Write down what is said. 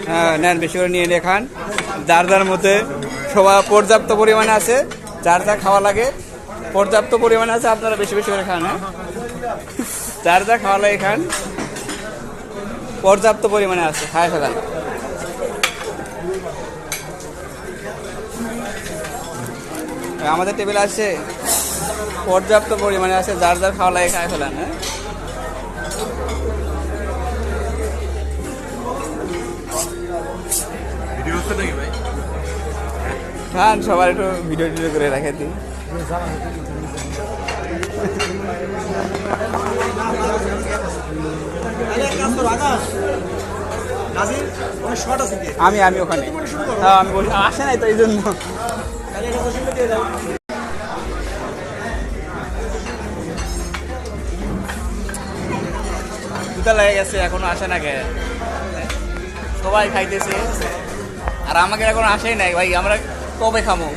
হ্যাঁ নেন, বেশি করে নিয়ে নিয়ে খান। যার যার মধ্যে সবাই পর্যাপ্ত পরিমাণে আছে, যার যা খাওয়া লাগে পর্যাপ্ত পরিমাণে আছে, আপনারা বেশি বেশি করে খান। হ্যাঁ, যার যা খাওয়া লাগে খান, পর্যাপ্ত পরিমাণে আছে, খায় ফেলান। আমাদের টেবিল আছে, পর্যাপ্ত পরিমাণে আছে, যার যার খাওয়া লাগে খায় ফেলান। হ্যাঁ, খান, সবার একটু ভিডিও টিডিও করে রেখে দিই। আমি ওখানে, হ্যাঁ আমি বলি আসে নাই তো এই জন্য। দুটা লেগে গেছে, এখনো আসে না কে? সবাই খাইতেছে আর আমাকে এখনো আসেই নাই ভাই, আমরা কবে খামো?